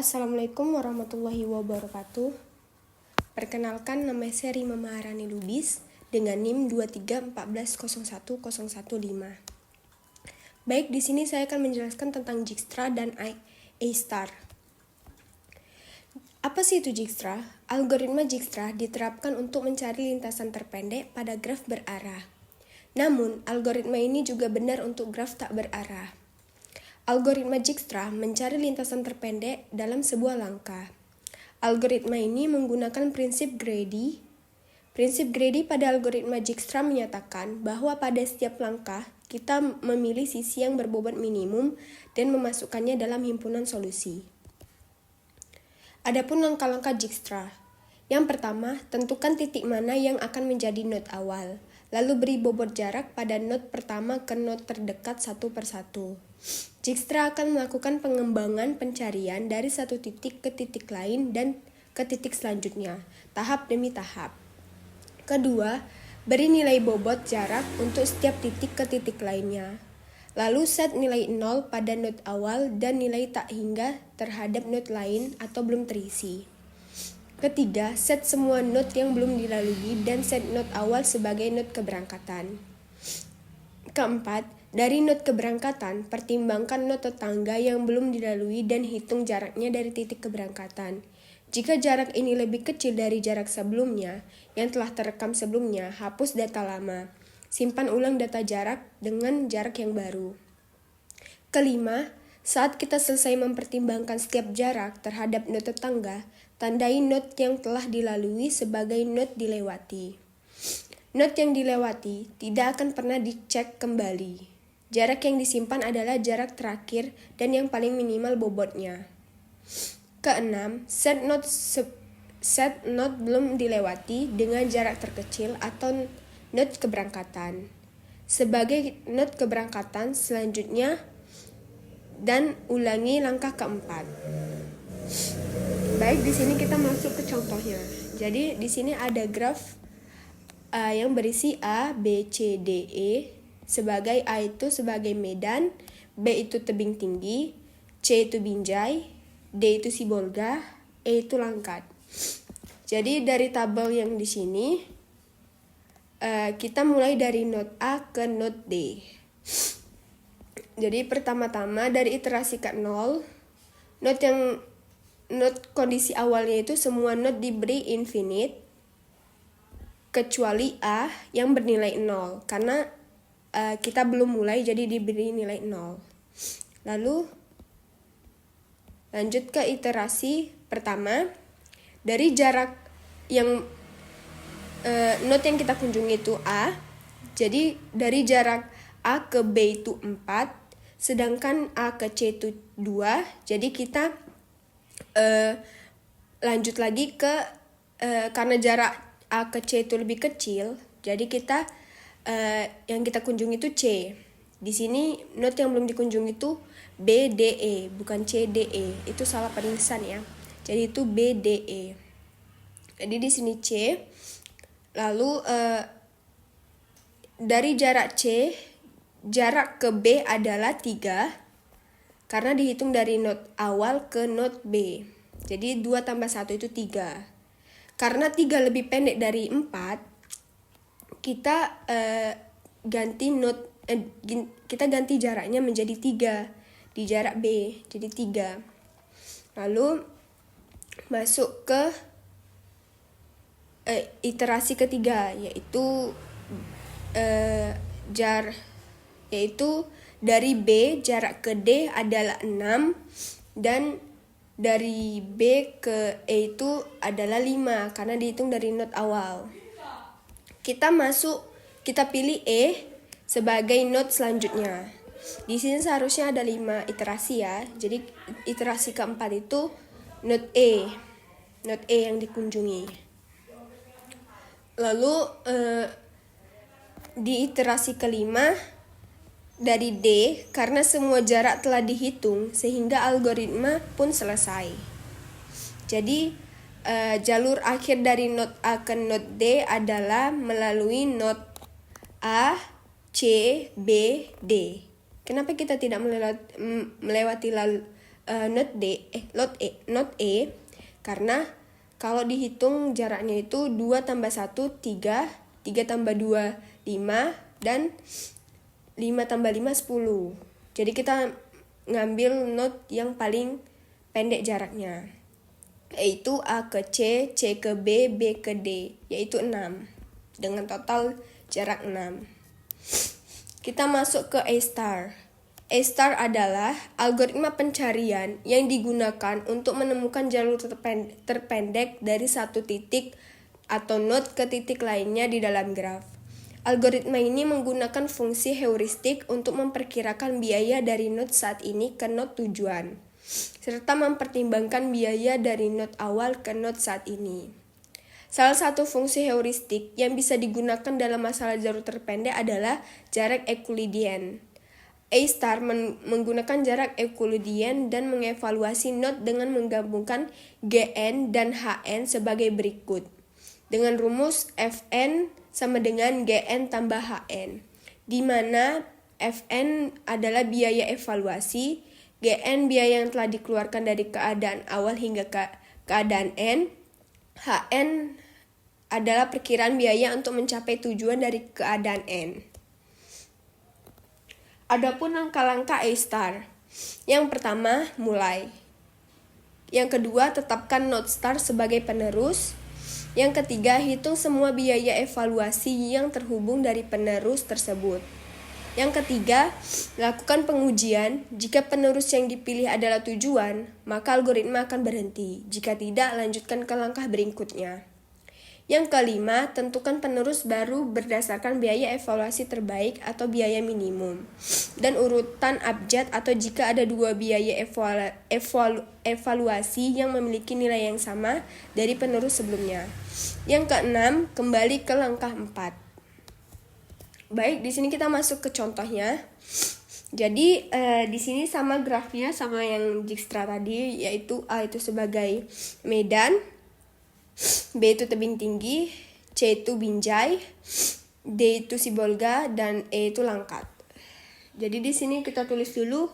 Assalamualaikum warahmatullahi wabarakatuh. Perkenalkan, nama saya Rima Maharani Lubis dengan NIM 2314010115. Baik, di sini saya akan menjelaskan tentang Dijkstra dan A-star. Apa sih itu Dijkstra? Algoritma Dijkstra diterapkan untuk mencari lintasan terpendek pada graf berarah. Namun, algoritma ini juga benar untuk graf tak berarah. Algoritma Dijkstra mencari lintasan terpendek dalam sebuah langkah. Algoritma ini menggunakan prinsip Grady. Prinsip Grady pada algoritma Dijkstra menyatakan bahwa pada setiap langkah kita memilih sisi yang berbobot minimum dan memasukkannya dalam himpunan solusi. Adapun langkah-langkah Dijkstra. Yang pertama, tentukan titik mana yang akan menjadi node awal. Lalu beri bobot jarak pada node pertama ke node terdekat satu persatu. Dijkstra akan melakukan pengembangan pencarian dari satu titik ke titik lain dan ke titik selanjutnya, tahap demi tahap. Kedua, beri nilai bobot jarak untuk setiap titik ke titik lainnya. Lalu set nilai 0 pada node awal dan nilai tak hingga terhadap node lain atau belum terisi. Ketiga, set semua node yang belum dilalui dan set node awal sebagai node keberangkatan. Keempat, dari node keberangkatan, pertimbangkan node tetangga yang belum dilalui dan hitung jaraknya dari titik keberangkatan. Jika jarak ini lebih kecil dari jarak sebelumnya, yang telah terekam sebelumnya, hapus data lama. Simpan ulang data jarak dengan jarak yang baru. Kelima, saat kita selesai mempertimbangkan setiap jarak terhadap node tetangga, tandai node yang telah dilalui sebagai node dilewati. Node yang dilewati tidak akan pernah dicek kembali. Jarak yang disimpan adalah jarak terakhir dan yang paling minimal bobotnya. Keenam, set node belum dilewati dengan jarak terkecil atau node keberangkatan. Sebagai node keberangkatan selanjutnya dan ulangi langkah keempat. Baik, di sini kita masuk ke contohnya. Jadi di sini ada graf yang berisi A, B, C, D, E. Sebagai A itu sebagai medan, B itu tebing tinggi, C itu binjai, D itu sibolga, E itu langkat. Jadi dari tabel yang di sini kita mulai dari node A ke node D. Jadi pertama-tama dari iterasi ke 0, node kondisi awalnya itu semua node diberi infinite kecuali A yang bernilai 0 karena kita belum mulai jadi diberi nilai 0. Lalu lanjut ke iterasi pertama. Dari jarak yang node yang kita kunjungi itu A. Jadi dari jarak A ke B itu 4, sedangkan A ke C itu 2. Jadi kita lanjut lagi ke karena jarak A ke C itu lebih kecil, jadi kita yang kita kunjungi itu C. Di sini node yang belum dikunjungi itu B, D, E, bukan C, D, E. Itu salah penulisan ya. Jadi itu B, D, E. Jadi di sini C. Lalu dari jarak C, jarak ke B adalah 3 karena dihitung dari node awal ke node B. Jadi 2 tambah 1 itu 3. Karena 3 lebih pendek dari 4, kita ganti jaraknya menjadi 3 di jarak B, jadi 3. Lalu masuk ke iterasi ketiga, yaitu dari B jarak ke D adalah 6 dan dari B ke E itu adalah 5 karena dihitung dari node awal. Kita pilih E sebagai node selanjutnya. Di sini seharusnya ada 5 iterasi ya. Jadi iterasi keempat itu node E yang dikunjungi. Lalu di iterasi kelima dari D, karena semua jarak telah dihitung sehingga algoritma pun selesai. Jadi jalur akhir dari node A ke node D adalah melalui node A, C, B, D. Kenapa kita tidak melewati not E, karena kalau dihitung jaraknya itu 2 tambah 1 3, 3 tambah 2 5, dan 5 tambah 5 10. Jadi kita ngambil not yang paling pendek jaraknya, yaitu A ke C, C ke B, B ke D, yaitu 6, dengan total jarak 6. Kita masuk ke A-star. A-star adalah algoritma pencarian yang digunakan untuk menemukan jalur terpendek dari satu titik atau node ke titik lainnya di dalam graf. Algoritma ini menggunakan fungsi heuristik untuk memperkirakan biaya dari node saat ini ke node tujuan, serta mempertimbangkan biaya dari node awal ke node saat ini. Salah satu fungsi heuristik yang bisa digunakan dalam masalah jalur terpendek adalah jarak Euclidean. A-star menggunakan jarak Euclidean dan mengevaluasi node dengan menggabungkan Gn dan Hn sebagai berikut. Dengan rumus Fn sama dengan Gn tambah Hn, di mana Fn adalah biaya evaluasi, Gn biaya yang telah dikeluarkan dari keadaan awal hingga keadaan N, Hn adalah perkiraan biaya untuk mencapai tujuan dari keadaan N. Adapun langkah-langkah A-star. Yang pertama, mulai. Yang kedua, tetapkan node star sebagai penerus. Yang ketiga, hitung semua biaya evaluasi yang terhubung dari penerus tersebut. Yang ketiga, lakukan pengujian. Jika penerus yang dipilih adalah tujuan, maka algoritma akan berhenti. Jika tidak, lanjutkan ke langkah berikutnya. Yang kelima, tentukan penerus baru berdasarkan biaya evaluasi terbaik atau biaya minimum, dan urutan abjad atau jika ada dua biaya evaluasi yang memiliki nilai yang sama dari penerus sebelumnya. Yang keenam, kembali ke langkah 4. Baik, di sini kita masuk ke contohnya. Jadi di sini sama grafnya sama yang Dijkstra tadi, yaitu A itu sebagai medan, B itu tebing tinggi, C itu binjai, D itu sibolga, dan E itu langkat. Jadi di sini kita tulis dulu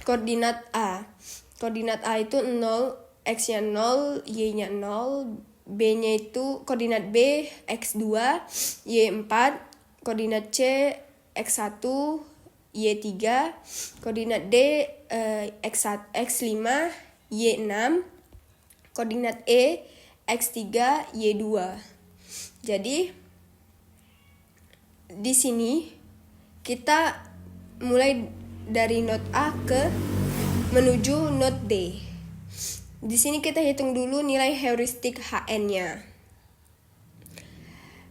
koordinat A. Koordinat A itu 0, X-nya 0, Y-nya 0, B-nya itu koordinat B X2, Y4, koordinat C X1, Y3, koordinat D X5, Y6, koordinat E X3, Y2. Jadi di sini kita mulai dari node A menuju node D. Di sini kita hitung dulu nilai heuristik Hn-nya.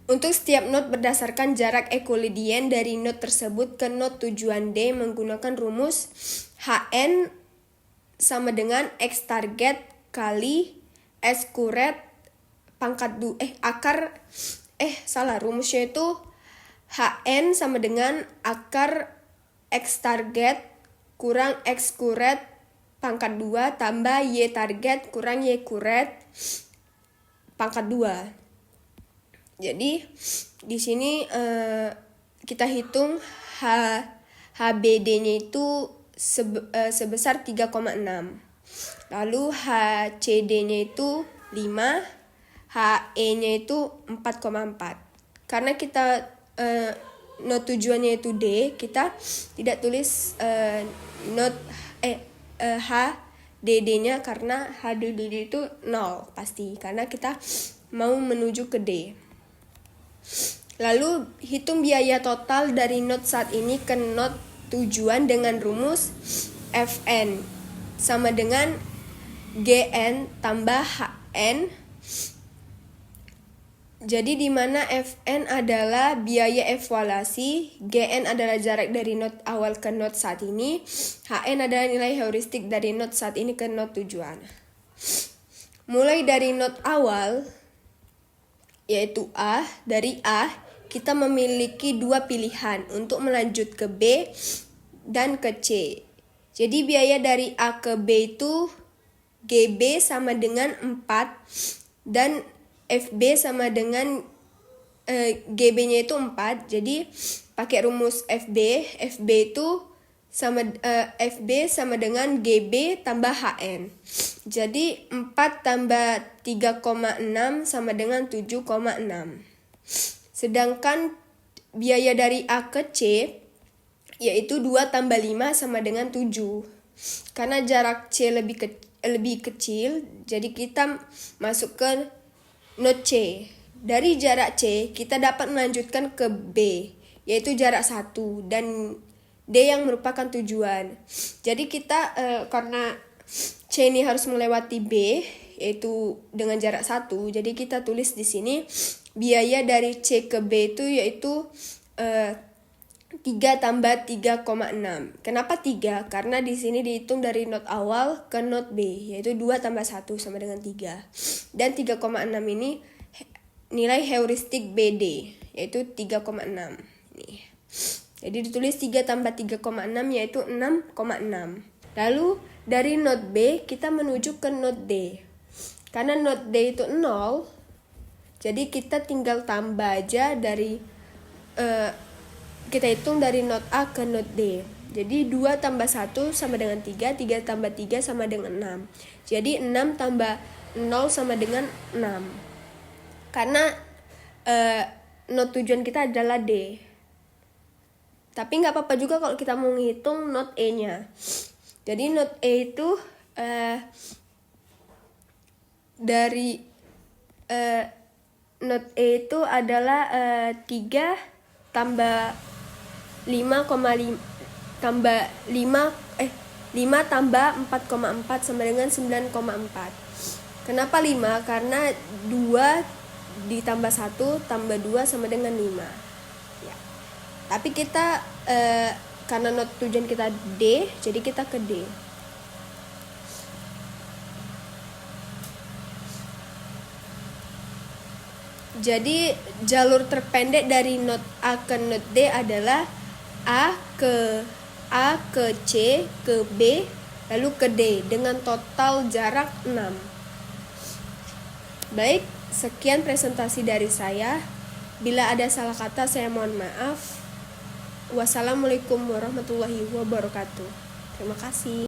Untuk setiap node berdasarkan jarak Euclidean dari node tersebut ke node tujuan D menggunakan rumus Hn sama dengan X target kali S kuret rumusnya itu Hn sama dengan akar X target kurang X kuret pangkat 2 tambah Y target kurang Y kuret pangkat 2. Jadi di sini kita hitung HBD-nya itu sebesar 3,6. Lalu HCD-nya itu 5, HE-nya itu 4,4. Karena kita node tujuannya itu D, kita tidak tulis HDD-nya karena HDD itu 0 pasti, karena kita mau menuju ke D. Lalu hitung biaya total dari node saat ini ke node tujuan dengan rumus Fn sama dengan Gn tambah Hn. Jadi di mana Fn adalah biaya evaluasi, Gn adalah jarak dari node awal ke node saat ini, Hn adalah nilai heuristik dari node saat ini ke node tujuan. Mulai dari node awal, yaitu A, dari A kita memiliki dua pilihan untuk melanjut ke B dan ke C. Jadi biaya dari A ke B itu GB sama dengan 4 dan FB sama dengan GB-nya itu 4. Jadi pakai rumus FB itu FB sama dengan GB tambah HN. Jadi 4 tambah 3,6 sama dengan 7,6. Sedangkan biaya dari A ke C yaitu 2 tambah 5 sama dengan 7. Karena jarak C lebih kecil, jadi kita masuk ke not C. Dari jarak C kita dapat melanjutkan ke B, yaitu jarak 1, dan D yang merupakan tujuan. Jadi kita karena C ini harus melewati B, yaitu dengan jarak 1, jadi kita tulis di sini biaya dari C ke B itu yaitu 3 tambah 3,6. Kenapa 3? Karena di sini dihitung dari not awal ke not B, yaitu 2 tambah 1 sama dengan 3. Dan 3,6 ini nilai heuristik BD, yaitu 3,6. Nih. Jadi ditulis 3 tambah 3,6 yaitu 6,6. Lalu dari not B kita menuju ke not D. Karena not D itu 0, jadi kita tinggal tambah aja dari kita hitung dari not A ke not D. Jadi 2 tambah 1 sama dengan 3, 3 tambah 3 sama dengan 6. Jadi 6 tambah 0 sama dengan 6. Karena not tujuan kita adalah D. Tapi nggak apa-apa juga kalau kita mau ngitung not E-nya. Jadi not E itu dari not E itu adalah 3 tambah 5 tambah 5 tambah 4,4 sama dengan 9,4. Kenapa 5? Karena 2 ditambah 1 tambah 2 sama dengan 5. Ya. Tapi kita karena not tujuan kita D, jadi kita ke D. Jadi jalur terpendek dari not A ke not D adalah A ke C ke B lalu ke D dengan total jarak 6. Baik, sekian presentasi dari saya. Bila ada salah kata saya mohon maaf. Wassalamualaikum warahmatullahi wabarakatuh. Terima kasih.